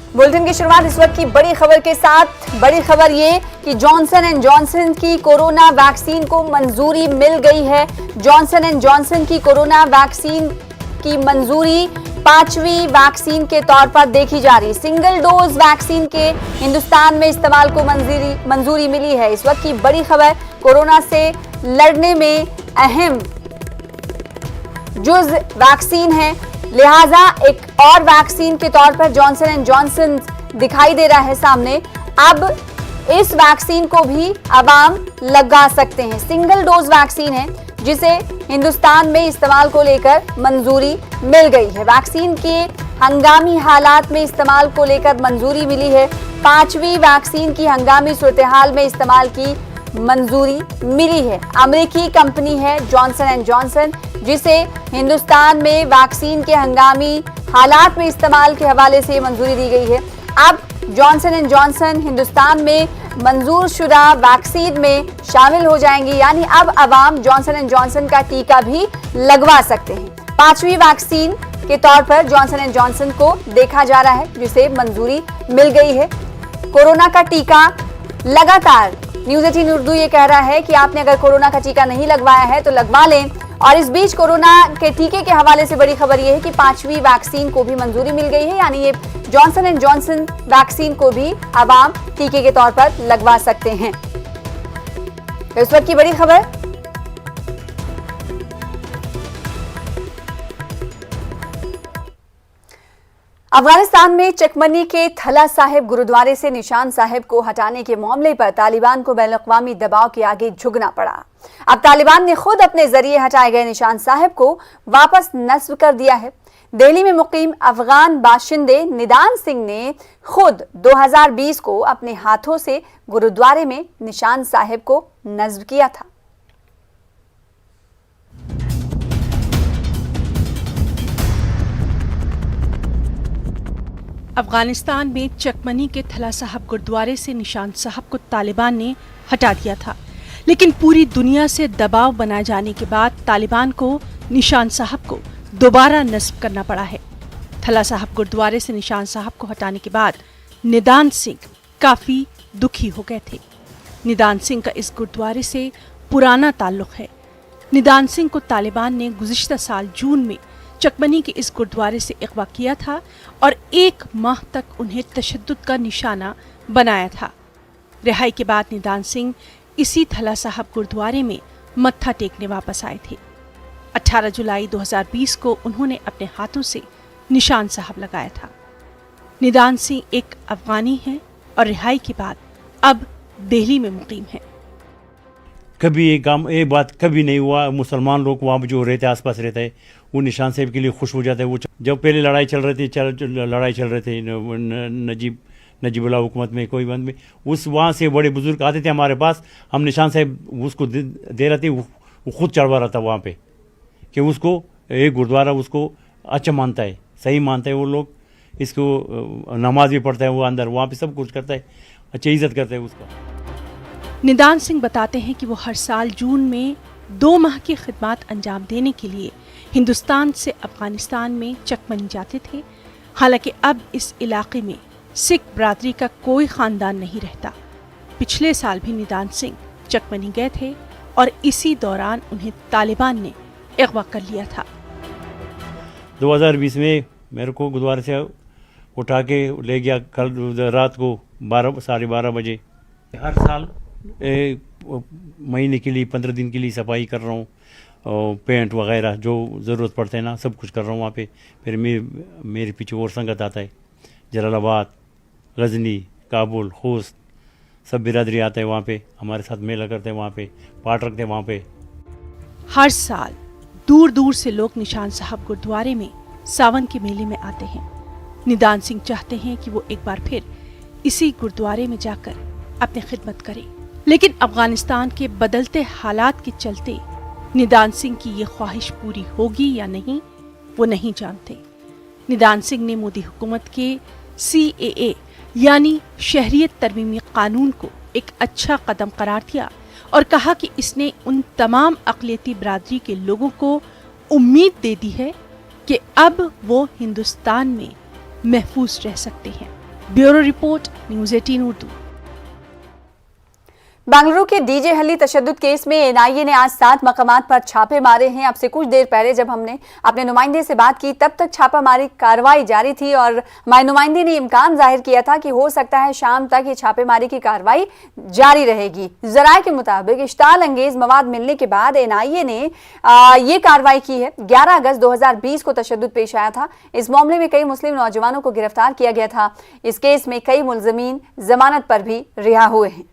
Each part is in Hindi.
बुलेटिन की शुरुआत इस वक्त की बड़ी खबर के साथ। बड़ी खबर ये कि जॉनसन एंड जॉनसन की कोरोना वैक्सीन को मंजूरी मिल गई है। जॉनसन एंड जॉनसन की कोरोना वैक्सीन की मंजूरी 5वीं वैक्सीन के तौर पर देखी जा रही। सिंगल डोज वैक्सीन के हिंदुस्तान में इस्तेमाल को मंजूरी मिली है। इस वक्त की बड़ी खबर, कोरोना से लड़ने में अहम जुज वैक्सीन है, लिहाजा एक और वैक्सीन के तौर पर जॉनसन एंड जॉनसन दिखाई दे रहा है सामने। अब इस वैक्सीन को भी आवाम लगा सकते हैं। सिंगल डोज वैक्सीन है जिसे हिंदुस्तान में इस्तेमाल को लेकर मंजूरी मिल गई है। वैक्सीन के हंगामी हालात में इस्तेमाल को लेकर मंजूरी मिली है। 5वीं वैक्सीन की हंगामी सूरत-ए-हाल में इस्तेमाल की मंजूरी मिली है। अमेरिकी कंपनी है जॉनसन एंड जॉनसन, जिसे हिंदुस्तान में वैक्सीन के हंगामी हालात में इस्तेमाल के हवाले से मंजूरी दी गई है। अब जॉनसन एंड जॉनसन हिंदुस्तान में मंजूर शुदा वैक्सीन में शामिल हो जाएंगी, यानी अब अवाम जॉनसन एंड जॉनसन का टीका भी लगवा सकते हैं। 5वीं वैक्सीन के तौर पर जॉनसन एंड जॉनसन को देखा जा रहा है, जिसे मंजूरी मिल गई है। कोरोना का टीका लगातार न्यूज़ 18 उर्दू ये कह रहा है कि आपने अगर कोरोना का टीका नहीं लगवाया है तो लगवा लें। और इस बीच कोरोना के टीके के हवाले से बड़ी खबर यह है कि 5वीं वैक्सीन को भी मंजूरी मिल गई है, यानी ये जॉनसन एंड जॉनसन वैक्सीन को भी आवाम टीके के तौर पर लगवा सकते हैं। तो इस वक्त की बड़ी खबर, अफगानिस्तान में चकमनी के थला साहिब गुरुद्वारे से निशान साहिब को हटाने के मामले पर तालिबान को बैनुल-अक़वामी दबाव के आगे झुकना पड़ा। अब तालिबान ने खुद अपने जरिए हटाए गए निशान साहिब को वापस नस्ब कर दिया है। दिल्ली में मुकीम अफगान बाशिंदे निदान सिंह ने खुद 2020 को अपने हाथों से गुरुद्वारे में निशान साहिब को नस्ब किया था। अफगानिस्तान में चकमनी के थला साहब गुरुद्वारे से निशान साहब को तालिबान ने हटा दिया था, लेकिन पूरी दुनिया से दबाव बनाए जाने के बाद तालिबान को निशान साहब को दोबारा नस्ब करना पड़ा है। थला साहब गुरुद्वारे से निशान साहब को हटाने के बाद निदान सिंह काफी दुखी हो गए थे। निदान सिंह का इस गुरुद्वारे से पुराना ताल्लुक है। निदान सिंह को तालिबान ने गुज़िश्ता साल जून में चकमनी के इस गुरुद्वारे से अगवा किया था और 1 माह तक उन्हें तशद्दुद का निशाना बनाया था। रिहाई के बाद निदान सिंह इसी थला साहब गुरुद्वारे में मत्था टेकने वापस आए थे। 18 जुलाई 2020 को उन्होंने अपने हाथों से निशान साहब लगाया था। निदान सिंह एक अफगानी हैं और रिहाई के बाद अब दिल्ली में मुकीम हैं। कभी एक बात कभी नहीं हुआ। मुसलमान लोग वहाँ जो रहते आसपास रहते हैं वो निशान साहब के लिए खुश हो जाते हैं। वो जब पहले लड़ाई चल रही थी नजीबुल्ला हुकूमत में कोई बंद में, उस वहाँ से बड़े बुजुर्ग आते थे हमारे पास, हम निशान साहब उसको दे रहे थे। वो खुद चढ़वा रहा था वहाँ पे कि उसको एक गुरुद्वारा उसको अच्छा मानता है, सही मानता है। वो लोग इसको नमाज भी पढ़ता है, वो अंदर वहाँ पे सब कुछ करता है, अच्छी इज्जत करता है उसका। निदान सिंह बताते हैं कि वो हर साल जून में 2 माह की खिदमत अंजाम देने के लिए हिंदुस्तान से अफगानिस्तान में चकमनी जाते थे। हालांकि अब इस इलाके में सिख बरादरी का कोई खानदान नहीं रहता। पिछले साल भी निदान सिंह चकमनी गए थे और इसी दौरान उन्हें तालिबान ने अगवा कर लिया था। 2020 में मेरे को गुरुद्वारे से उठा के ले गया कल रात को 12-12:30 बजे। हर साल महीने के लिए 15 दिन के लिए सफाई कर रहा हूँ, पेंट वगैरह जो ज़रूरत पड़ता है ना सब कुछ कर रहा हूँ वहाँ पे। फिर मेरे पीछे और संगत आता है, जलालाबाद, गजनी, काबुल, खूस्त सब बिरादरी आता है वहाँ पे, हमारे साथ मेला करते हैं, वहाँ पे पाठ रखते हैं वहाँ पे। हर साल दूर दूर से लोग निशान साहब गुरुद्वारे में सावन के मेले में आते हैं। निदान सिंह चाहते हैं कि वो एक बार फिर इसी गुरुद्वारे में जाकर अपनी खिदमत करें, लेकिन अफगानिस्तान के बदलते हालात के चलते निदान सिंह की ये ख्वाहिश पूरी होगी या नहीं, वो नहीं जानते। निदान सिंह ने मोदी हुकूमत के CAA यानी शहरियत तरमीमी कानून को एक अच्छा कदम करार दिया और कहा कि इसने उन तमाम अक़लियती बरादरी के लोगों को उम्मीद दे दी है कि अब वो हिंदुस्तान में महफूज रह सकते हैं। Bureau report, news 18 Urdu. Bengaluru के डीजे हल्ली तशद्दुद केस में एनआईए ने आज 7 मकामात पर छापे मारे हैं। अब से कुछ देर पहले जब हमने अपने नुमाइंदे से बात की तब तक छापामारी कार्रवाई जारी थी और हमारे नुमाइंदे ने इम्कान जाहिर किया था कि हो सकता है शाम तक ये छापेमारी की कार्रवाई जारी रहेगी। जराये के मुताबिक इश्ताल अंगेज मवाद मिलने के बाद एनआईए ने ये कार्रवाई की है। 11 अगस्त 2020 को तशद्दुद पेश आया था। इस मामले में कई मुस्लिम नौजवानों को गिरफ्तार किया गया था। इस केस में कई मुलजमीन जमानत पर भी रिहा हुए हैं।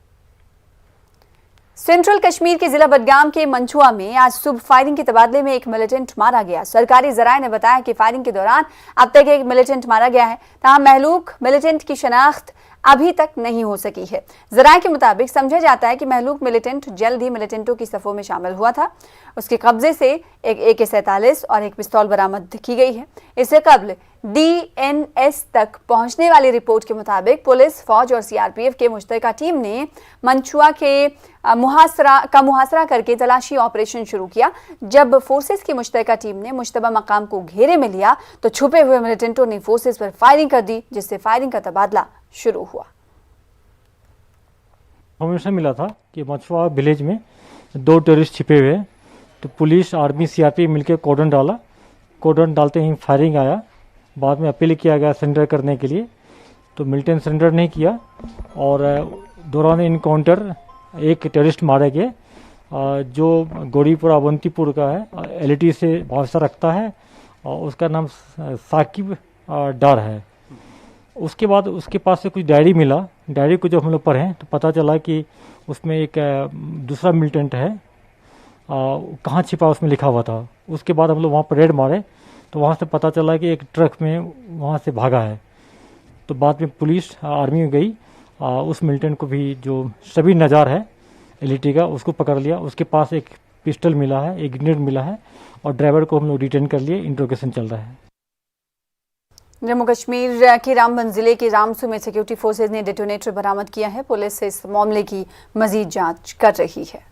सेंट्रल कश्मीर के जिला बडगाम के मंचुआ में आज सुबह फायरिंग के तबादले में एक मिलिटेंट मारा गया। सरकारी जराये ने बताया कि फायरिंग के दौरान अब तक एक मिलिटेंट मारा गया है। तमाम महलूक मिलिटेंट की शनाख्त अभी तक नहीं हो सकी है। जराये के मुताबिक समझा जाता है कि महलूक मिलिटेंट जल्द ही मिलिटेंटों की सफों में शामिल हुआ था। उसके कब्जे से एक AK-47 और एक पिस्तौल बरामद की गई है। इससे कबल DNS तक पहुंचने वाली रिपोर्ट के मुताबिक पुलिस, फौज और CRPF के मुश्तरका टीम ने मंचुआ के मुहासरा करके तलाशी ऑपरेशन शुरू किया। जब फोर्सेस की मुश्तरका टीम ने मुश्तबा मकाम को घेरे में लिया तो छुपे हुए मिलिटेंटों ने फोर्सेस पर फायरिंग कर दी, जिससे फायरिंग का तबादला शुरू हुआ। इन्फॉर्मेशन मिला था कि मछुआ विलेज में 2 टेररिस्ट छिपे हुए हैं, तो पुलिस, आर्मी, CRPF मिलकर कॉर्डन डाला। कॉर्डन डालते ही फायरिंग आया। बाद में अपील किया गया सरेंडर करने के लिए, तो मिलिटेंट सरेंडर नहीं किया और दौरान इनकाउंटर एक टेररिस्ट मारे गए जो गौरीपुर अवंतीपुर का है, LAT से वास्ता रखता है और उसका नाम साकिब डार है। उसके बाद उसके पास से कुछ डायरी मिला। डायरी को जब हम लोग पढ़ें तो पता चला कि उसमें एक दूसरा मिलिटेंट है, कहाँ छिपा उसमें लिखा हुआ था। उसके बाद हम लोग वहाँ पर रेड मारे तो वहाँ से पता चला कि एक ट्रक में वहाँ से भागा है। तो बाद में पुलिस, आर्मी में गई, उस मिलिटेंट को भी जो शबीर नजार है LAT का, उसको पकड़ लिया। उसके पास एक पिस्टल मिला है, एक ग्रेनेड मिला है और ड्राइवर को हम लोग डिटेन कर लिए। इंट्रोगेशन चल रहा है। जम्मू कश्मीर के रामबन जिले के रामसू में सिक्योरिटी फोर्सेज ने डेटोनेटर बरामद किया है। पुलिस इस मामले की मजीद जांच कर रही है।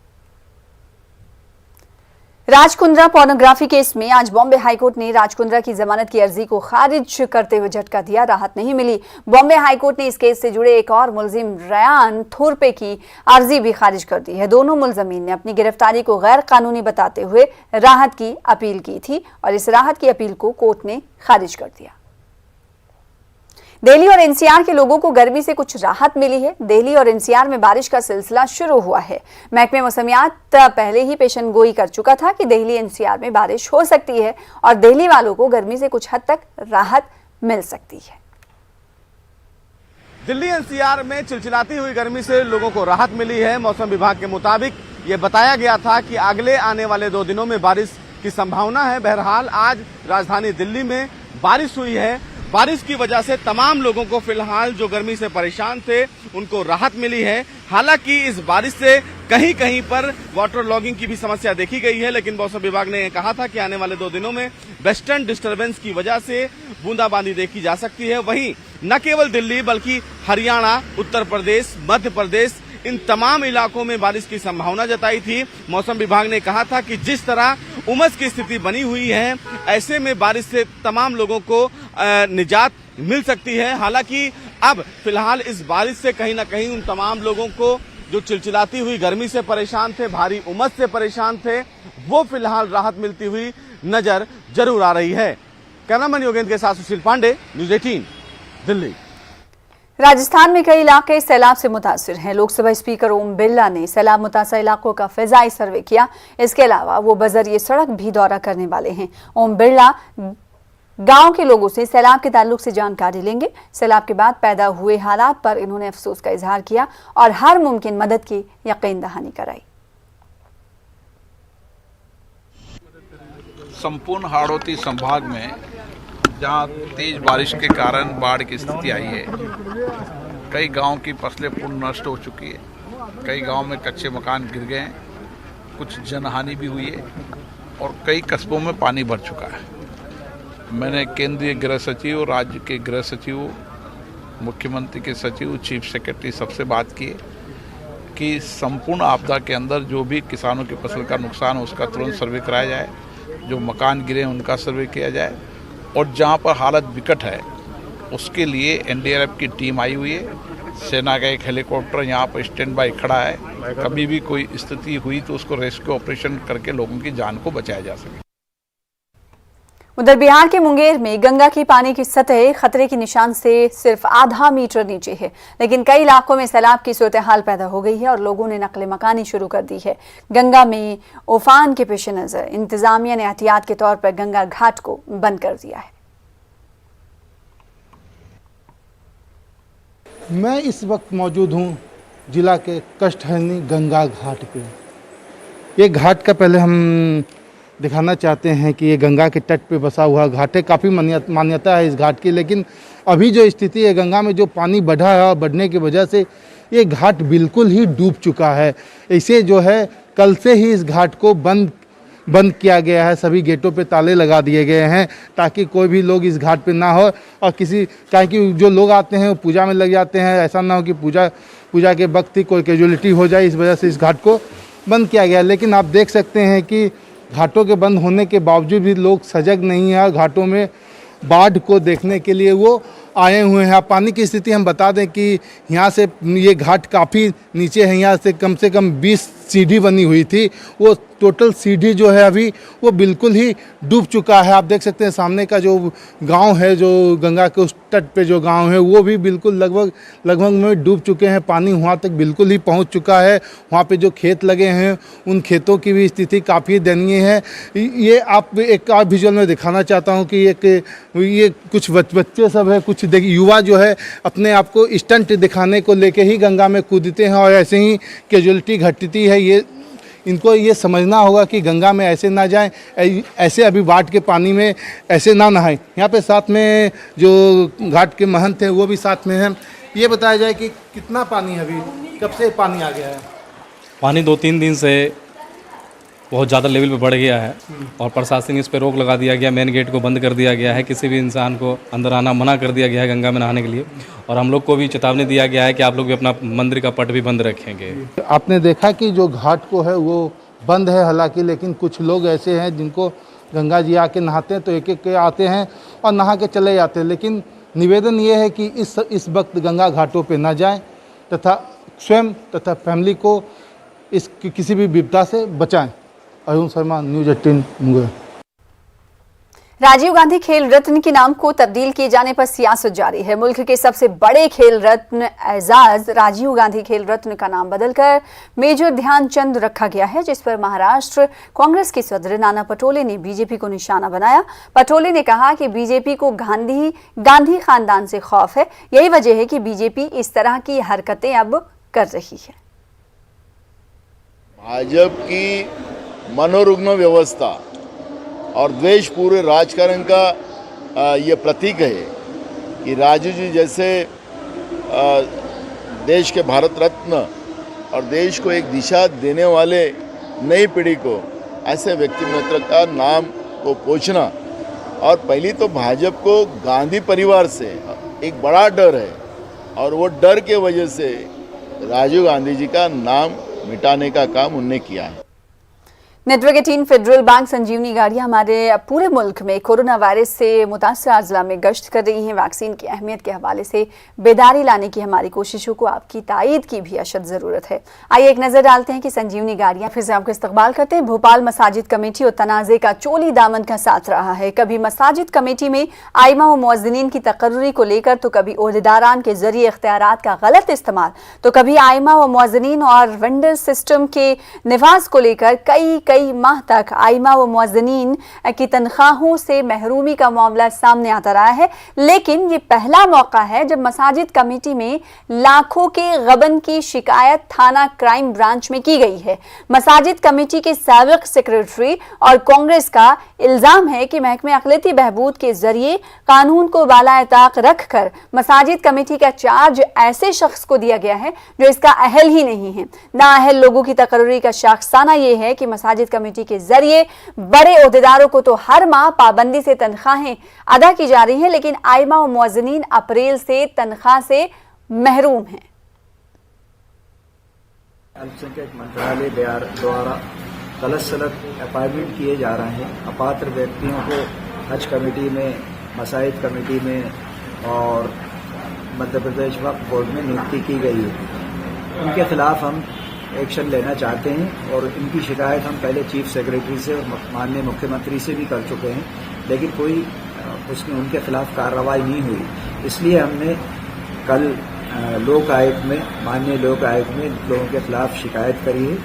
राजकुंद्रा पोर्नोग्राफी केस में आज बॉम्बे हाईकोर्ट ने राजकुंद्रा की जमानत की अर्जी को खारिज करते हुए झटका दिया। राहत नहीं मिली। बॉम्बे हाईकोर्ट ने इस केस से जुड़े एक और मुलजिम रयान थोरपे की अर्जी भी खारिज कर दी है। दोनों मुलजमीन ने अपनी गिरफ्तारी को गैर कानूनी बताते हुए राहत की अपील की थी और इस राहत की अपील को कोर्ट ने खारिज कर दिया। दिल्ली और NCR के लोगों को गर्मी से कुछ राहत मिली है। दिल्ली और NCR में बारिश का सिलसिला शुरू हुआ है। महकमे मौसमियात पहले ही पेशन गोई कर चुका था कि दिल्ली NCR में बारिश हो सकती है और दिल्ली वालों को गर्मी से कुछ हद तक राहत मिल सकती है। दिल्ली NCR में चिलचिलाती हुई गर्मी से लोगों को राहत मिली है। मौसम विभाग के मुताबिक ये बताया गया था कि अगले आने वाले 2 दिनों में बारिश की संभावना है। बहरहाल आज राजधानी दिल्ली में बारिश हुई है। बारिश की वजह से तमाम लोगों को फिलहाल जो गर्मी से परेशान थे उनको राहत मिली है। हालांकि इस बारिश से कहीं कहीं पर वाटर लॉगिंग की भी समस्या देखी गई है, लेकिन मौसम विभाग ने कहा था कि आने वाले 2 दिनों में वेस्टर्न डिस्टर्बेंस की वजह से बूंदाबांदी देखी जा सकती है। वहीं न केवल दिल्ली बल्कि हरियाणा, उत्तर प्रदेश, मध्य प्रदेश, इन तमाम इलाकों में बारिश की संभावना जताई थी। मौसम विभाग ने कहा था कि जिस तरह उमस की स्थिति बनी हुई है, ऐसे में बारिश से तमाम लोगों को निजात मिल सकती है। हालांकि अब फिलहाल इस बारिश से कहीं ना कहीं उन तमाम लोगों को जो चिलचिलाती हुई गर्मी से परेशान थे, भारी उमस से परेशान थे, वो फिलहाल राहत मिलती हुई नजर जरूर आ रही है। कैमरामैन योगेंद्र के साथ सुशील पांडे, न्यूज़ 18 दिल्ली। राजस्थान में कई इलाके सैलाब से मुतासिर हैं। लोकसभा स्पीकर ओम बिरला ने सैलाब मुतासिर इलाकों का फिजाई सर्वे किया। इसके अलावा वो बजरिए सड़क भी दौरा करने वाले हैं। ओम बिरला गांव के लोगों से सैलाब के ताल्लुक से जानकारी लेंगे। सैलाब के बाद पैदा हुए हालात पर इन्होंने अफसोस का इजहार किया और हर मुमकिन मदद की यकीन दहानी कराई। संपूर्ण हाड़ौती संभाग में जहां तेज बारिश के कारण बाढ़ की स्थिति आई है, कई गांव की फसलें पूर्ण नष्ट हो चुकी है, कई गांव में कच्चे मकान गिर गए हैं, कुछ जनहानि भी हुई है और कई कस्बों में पानी भर चुका है। मैंने केंद्रीय गृह सचिव, राज्य के गृह सचिव, मुख्यमंत्री के सचिव, चीफ सेक्रेटरी सबसे बात की कि संपूर्ण आपदा के अंदर जो भी किसानों की फसल का नुकसान हो उसका तुरंत सर्वे कराया जाए, जो मकान गिरे उनका सर्वे किया जाए और जहां पर हालत विकट है उसके लिए एनडीआरएफ की टीम आई हुई है। सेना का एक हेलीकॉप्टर यहाँ पर स्टैंड बाय खड़ा है। कभी भी कोई स्थिति हुई तो उसको रेस्क्यू ऑपरेशन करके लोगों की जान को बचाया जा सके। उधर बिहार के मुंगेर में गंगा की पानी की सतह खतरे के निशान से सिर्फ आधा मीटर नीचे है, लेकिन कई इलाकों में सैलाब की सूरत हाल पैदा हो गई है और लोगों ने नकल मकानी शुरू कर दी है। गंगा में उफान के पेश नजर इंतजामिया ने एहतियात के तौर पर गंगा घाट को बंद कर दिया है। मैं इस वक्त मौजूद हूं जिला के कष्टहरणी गंगा घाट पे। ये घाट का पहले हम दिखाना चाहते हैं कि ये गंगा के तट पे बसा हुआ घाट है। काफ़ी मान्यता है इस घाट की, लेकिन अभी जो स्थिति है गंगा में जो पानी बढ़ा है और बढ़ने की वजह से ये घाट बिल्कुल ही डूब चुका है। इसे जो है कल से ही इस घाट को बंद किया गया है। सभी गेटों पे ताले लगा दिए गए हैं ताकि कोई भी लोग इस घाट पे ना हो और कि जो लोग आते हैं वो पूजा में लग जाते हैं। ऐसा ना हो कि पूजा के वक्त ही कोई कैजुअलिटी हो जाए, इस वजह से इस घाट को बंद किया गया। लेकिन आप देख सकते हैं कि घाटों के बंद होने के बावजूद भी लोग सजग नहीं हैं। घाटों में बाढ़ को देखने के लिए वो आए हुए हैं। पानी की स्थिति हम बता दें कि यहाँ से ये घाट काफ़ी नीचे है। यहाँ से कम 20 सीढ़ी बनी हुई थी, वो टोटल सीढ़ी जो है अभी वो बिल्कुल ही डूब चुका है। आप देख सकते हैं सामने का जो गांव है, जो गंगा के उस तट पे जो गांव है, वो भी बिल्कुल लगभग में डूब चुके हैं। पानी वहाँ तक बिल्कुल ही पहुँच चुका है। वहाँ पे जो खेत लगे हैं उन खेतों की भी स्थिति काफ़ी दयनीय है। ये आप एक और विजुअल में दिखाना चाहता हूँ कि ये कुछ बच्चे सब है, कुछ युवा जो है अपने आप को स्टंट दिखाने को लेके ही गंगा में कूदते हैं और ऐसे ही कैजुअलिटी घटती है। ये इनको ये समझना होगा कि गंगा में ऐसे ना जाएं, ऐसे अभी बाढ़ के पानी में ऐसे ना नहाएं। यहाँ पे साथ में जो घाट के महंत हैं वो भी साथ में हैं। ये बताया जाए कि कितना पानी है अभी, कब से पानी आ गया है? पानी 2-3 दिन से बहुत ज़्यादा लेवल पे बढ़ गया है और प्रशासन इस पर रोक लगा दिया गया। मेन गेट को बंद कर दिया गया है। किसी भी इंसान को अंदर आना मना कर दिया गया है गंगा में नहाने के लिए। और हम लोग को भी चेतावनी दिया गया है कि आप लोग भी अपना मंदिर का पट भी बंद रखेंगे। आपने देखा कि जो घाट को है वो बंद है हालांकि, लेकिन कुछ लोग ऐसे हैं जिनको गंगा जी आके नहाते हैं तो एक के आते हैं और नहा के चले जाते हैं। लेकिन निवेदन ये है कि इस वक्त गंगा घाटों पर न जाएँ तथा स्वयं तथा फैमिली को इस किसी भी विपदा से बचाएँ। अरुण शर्मा, न्यूज़ 18 मुंगेर। राजीव गांधी खेल रत्न के नाम को तब्दील किए जाने पर सियासत जारी है। मुल्क के सबसे बड़े खेल रत्न एजाज राजीव गांधी खेल रत्न का नाम बदलकर मेजर ध्यानचंद रखा गया है, जिस पर महाराष्ट्र कांग्रेस के सदर नाना पटोले ने बीजेपी को निशाना बनाया। पटोले ने कहा कि बीजेपी को गांधी खानदान से खौफ है। यही वजह है कि बीजेपी इस तरह की हरकतें अब कर रही है। भाजपा की मनोरुग्ण व्यवस्था और द्वेष पूरे राजकारण का ये प्रतीक है कि राजू जी जैसे देश के भारत रत्न और देश को एक दिशा देने वाले नई पीढ़ी को ऐसे व्यक्तित्व का नाम को पोंछना। और पहली तो भाजपा को गांधी परिवार से एक बड़ा डर है और वो डर के वजह से राजीव गांधी जी का नाम मिटाने का काम उनने किया है। नेटवर्क 18 फेडरल बैंक संजीवनी गाड़ियां हमारे पूरे मुल्क में कोरोना वायरस से मुतासर जिला में गश्त कर रही हैं। वैक्सीन की अहमियत के हवाले से बेदारी लाने की हमारी कोशिशों को आपकी तायद की भी अशद ज़रूरत है। आइए एक नज़र डालते हैं कि संजीवनी गाड़ियां फिर से आपको इस्तकबाल करते हैं। भोपाल मसाजिद कमेटी और तनाज़े का चोली दामन का साथ रहा है। कभी मसाजिद कमेटी में आइमा व मुअज्जिनीन की तकर्री को लेकर तो कभी ओहदेदारान के जरिए इख्तियारात का गलत इस्तेमाल, तो कभी आइमा व मुअज्जिनीन और वेंडर सिस्टम के निफाज को लेकर कई माह तक आइमा व मुअज्जिनीन की तनख्वाहों से महरूमी का मामला सामने आता रहा है। लेकिन ये पहला मौका है जब मसाजिद कमेटी में लाखों के गबन की शिकायत थाना क्राइम ब्रांच में की गई है। मसाजिद कमेटी के साबिक सेक्रेटरी और कांग्रेस का इल्जाम है कि महकमे अक़लियती बहबूद के जरिए कानून को बालाए ताक रखकर मसाजिद कमेटी का चार्ज ऐसे शख्स को दिया गया है जो इसका अहल ही नहीं है। नाअहल लोगों की तकर्री का शाखसाना यह है कि मसाजिद कमेटी के जरिए बड़े ओहदेदारों को तो हर माह पाबंदी से तनख्वाहें अदा की जा रही हैं, लेकिन आइमा और मुअज्जिनीन अप्रैल से तनख्वाह से महरूम हैं। अल्पसंख्यक मंत्रालय द्वारा तलसलत अपॉइंटमेंट किए जा रहे हैं। अपात्र व्यक्तियों को हज कमेटी में, मसाजिद कमेटी में और मध्य प्रदेश वक्फ बोर्ड में नियुक्ति की गई है, उनके खिलाफ हम एक्शन लेना चाहते हैं और इनकी शिकायत हम पहले चीफ सेक्रेटरी से और माननीय मुख्यमंत्री से भी कर चुके हैं, लेकिन कोई उसमें उनके खिलाफ कार्रवाई नहीं हुई। इसलिए हमने कल लोक आयुक्त में, माननीय लोक आयुक्त में लोगों के खिलाफ शिकायत करी है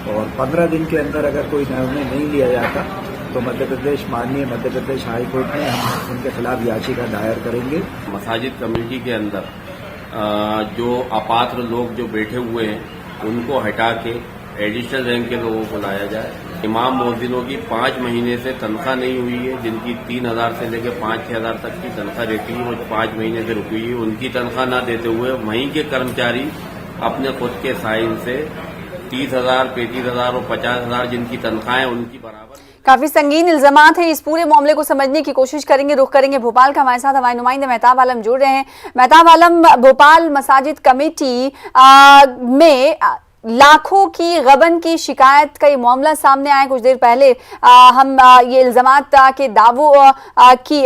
और 15 दिन के अंदर अगर कोई निर्णय नहीं लिया जाता तो माननीय मध्य प्रदेश हाई कोर्ट में हम उनके खिलाफ याचिका दायर करेंगे। मसाजिद कमेटी के अंदर जो अपात्र लोग जो बैठे हुए हैं उनको हटा के एडिशनल रैंक के लोगों को लाया जाए। इमाम मुअज्जिनों की 5 महीने से तनख्वाह नहीं हुई है, जिनकी 3,000 से लेकर 5-6 हज़ार तक की तनख्वाह रहती है, वो 5 महीने से रुकी है। उनकी तनख्वाह न देते हुए वहीं के कर्मचारी अपने खुद के साइन से 30,000, 35,000 और 50,000 जिनकी तनख्वाहें उनकी बराबर। काफी संगीन इल्जामात हैं। इस पूरे मामले को समझने की कोशिश करेंगे, रुख करेंगे भोपाल का। हमारे साथ हमारे नुमाइंदे मेहताब आलम जुड़ रहे हैं। मेहताब आलम, भोपाल मसाजिद कमेटी में लाखों की गबन की शिकायत का ये मामला सामने आया कुछ देर पहले। हम ये इल्जामात के दावों की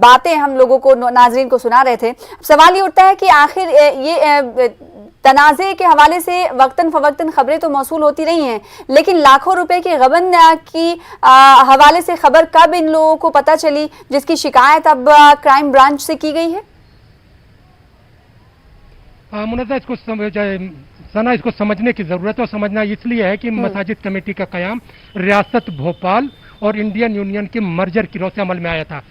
बातें हम लोगों को, नाजरीन को सुना रहे थे। सवाल ये उठता है कि आखिर ये तनाज़े के हवाले से वक्तन फवक्तन खबरें तो मौसूल होती रही हैं, लेकिन लाखों रुपए की गबन की हवाले से खबर कब इन लोगों को पता चली जिसकी शिकायत अब क्राइम ब्रांच से की गई है? मुनज़्ज़ा, इसको समझने की ज़रूरत है और समझना इसलिए है कि मसाजिद कमेटी का क़याम रियासत भोपाल और इंडियन यूनियन के मर्जर की से अमल में आया था।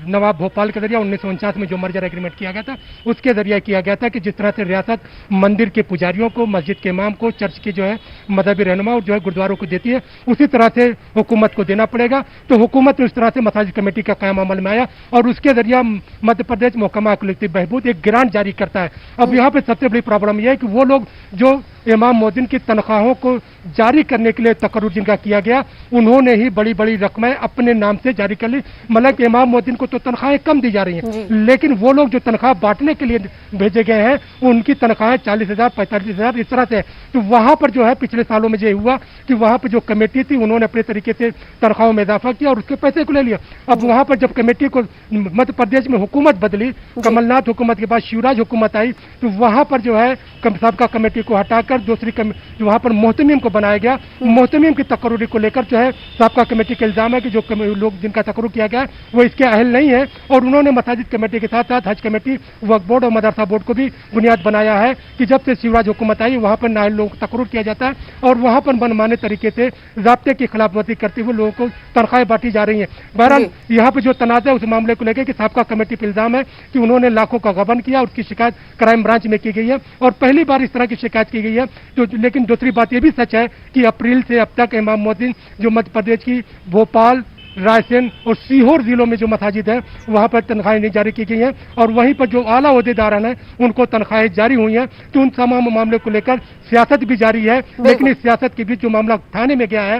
नवाब भोपाल के जरिए 1949 में जो मर्जर एग्रीमेंट किया गया था उसके जरिए किया गया था कि जिस तरह से रियासत मंदिर के पुजारियों को, मस्जिद के इमाम को, चर्च की जो है मजहबी रहनुमा और जो है गुरुद्वारों को देती है, उसी तरह से हुकूमत को देना पड़ेगा। तो हुकूमत उस तरह से मसाजिद कमेटी का क़याम अमल में आया और उसके जरिए मध्य प्रदेश महकमा अखिलती बहबूद एक ग्रांट जारी करता है। अब यहाँ पर सबसे बड़ी प्रॉब्लम यह है कि वो लोग जो इमाम मुअज्जिन की तनख्वाहों को जारी करने के लिए तकर्रुर जिनका किया गया, उन्होंने ही बड़ी बड़ी रकमें अपने नाम से जारी कर ली। मतलब इमाम मुअज्जिन को तो तनख्वाहें कम दी जा रही हैं, लेकिन वो लोग जो तनख्वाह बांटने के लिए भेजे गए हैं उनकी तनख्वाहें 40,000, 45,000 इस तरह से। तो वहां पर जो है पिछले सालों में ये हुआ कि वहां पर जो कमेटी थी उन्होंने अपने तरीके से तनख्वाहों में इजाफा किया और उसके पैसे को ले लिया। अब वहां पर जब कमेटी को मध्य प्रदेश में हुकूमत बदली, कमलनाथ हुकूमत के बाद शिवराज हुकूमत आई, तो वहां पर जो है सबका कमेटी को हटाकर दूसरी जो वहां पर मोहतमीम को बनाया गया। मोहतमीम की तकर्रुरी को लेकर जो है सबका कमेटी का इल्जाम है कि जो लोग जिनका तकर्रुर किया गया वो इसके अहल नहीं है और उन्होंने मसाजिद कमेटी के साथ साथ हज कमेटी, वक्फ बोर्ड और मदरसा बोर्ड को भी बुनियाद बनाया है कि जब से शिवराज हुकूमत आई वहां पर नाअहल लोगों को तकर्रुर किया जाता है और वहां पर मनमाने तरीके से ज़ाब्ते की खिलाफवर्जी करते हुए लोगों को तनख्वाहें बांटी जा रही है। बहरहाल यहाँ पर जो तनाज़ा है उस मामले को लेकर कि सबका कमेटी पर इल्जाम है कि उन्होंने लाखों का गबन किया, उसकी शिकायत क्राइम ब्रांच में की गई है और पहली बार इस तरह की शिकायत की गई है। तो लेकिन दूसरी बात यह भी सच है कि अप्रैल से अब तक इमाम मुअज्जिन जो मध्य प्रदेश की भोपाल, रायसेन और सीहोर जिलों में जो मसाजिद है वहां पर तनख्वाहें नहीं जारी की गई हैं और वहीं पर जो आला ओहदेदारान है उनको तनख्वाहें जारी हुई हैं। तो उन तमाम मामले को लेकर सियासत भी जारी है, लेकिन इस सियासत के बीच जो मामला थाने में गया है,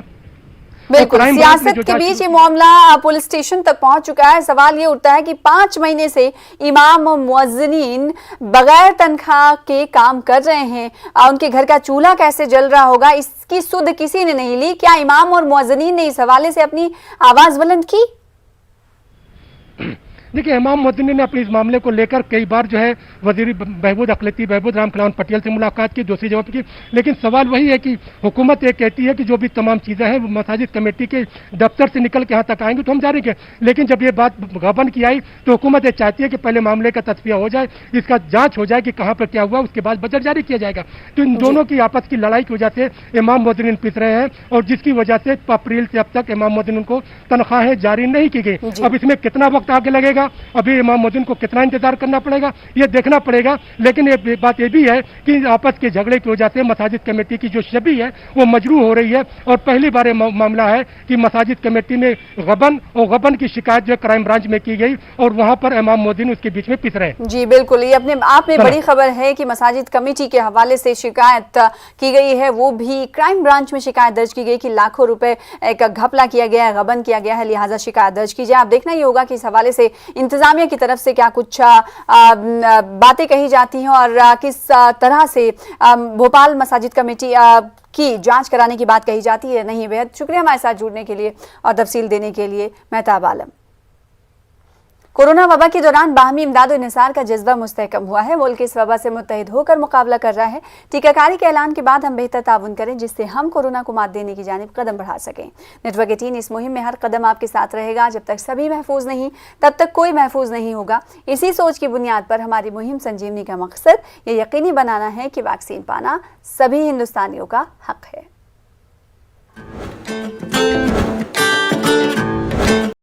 बिल्कुल सियासत के बीच ये मामला पुलिस स्टेशन तक पहुंच चुका है। सवाल ये उठता है कि 5 महीने से इमाम मुअज्जिनीन बगैर तनख्वाह के काम कर रहे हैं, उनके घर का चूल्हा कैसे जल रहा होगा इसकी सुध किसी ने नहीं ली। क्या इमाम और मुअज्जिनीन ने इस हवाले से अपनी आवाज बुलंद की? देखिए, इमाम मुअज्जिनीन ने अपने इस मामले को लेकर कई बार जो है वजीर बहबूद अखिलती बहबूद राम खिलावन पटेल से मुलाकात की, दूसरी जगह की, लेकिन सवाल वही है कि हुकूमत ये कहती है कि जो भी तमाम चीज़ें हैं वो मसाजिद कमेटी के दफ्तर से निकल के यहाँ तक आएंगे तो हम जारी करें। लेकिन जब ये बात गबन की आई तो हुकूमत ये चाहती है कि पहले मामले का तस्फिया हो जाए, इसका जाँच हो जाए कि कहाँ पर क्या हुआ, उसके बाद बजट जारी किया जाएगा। तो इन दोनों की आपस की लड़ाई की वजह से इमाम मुअज्जिनीन पिस रहे हैं और जिसकी वजह से अप्रैल से अब तक इमाम मुअज्जिनीन को तनख्वाहें जारी नहीं की गई। अब इसमें कितना वक्त आगे लगेगा, अभी इमाम मुअज्जिन को कितना इंतजार करना पड़ेगा ये देखना पड़ेगा। लेकिन ये बात ये भी है कि आपस के झगड़े की वजह से मसाजिद कमेटी की जो छवि है वो मजरूह हो रही है और पहली बार मामला है कि मसाजिद कमेटी में गबन और गबन की शिकायत जो क्राइम ब्रांच में की गई और वहां पर इमाम मुअज्जिन उसके बीच में पिस रहे। जी बिल्कुल, ये अपने आप में बड़ी खबर है कि मसाजिद कमेटी के हवाले से शिकायत की गई है, वो भी क्राइम ब्रांच में शिकायत दर्ज की गई कि लाखों रुपए का घपला किया गया है, गबन किया गया है, लिहाजा शिकायत दर्ज की जाए। आप देखना ये होगा कि इस हवाले से इंतजामिया की तरफ से क्या कुछ बातें कही जाती हैं और किस तरह से भोपाल मसाजिद कमेटी की जांच कराने की बात कही जाती है। नहीं, बेहद शुक्रिया हमारे साथ जुड़ने के लिए और तफसील देने के लिए मेहताब आलम। कोरोना वबा के दौरान बाहमी इमदाद और निसार का जज्बा मुस्तहकम हुआ है। मुल्क इस वबा से मुत्तहिद होकर मुकाबला कर रहा है। टीकाकारी के ऐलान के बाद हम बेहतर ताउन करें जिससे हम कोरोना को मात देने की जानिब कदम बढ़ा सकें। नेटवर्क 18 इस मुहिम में हर कदम आपके साथ रहेगा। जब तक सभी महफूज नहीं तब तक कोई महफूज नहीं होगा। इसी सोच की बुनियाद पर हमारी मुहिम संजीवनी का मकसद ये यकीनी बनाना है कि वैक्सीन पाना सभी हिंदुस्तानियों का हक है।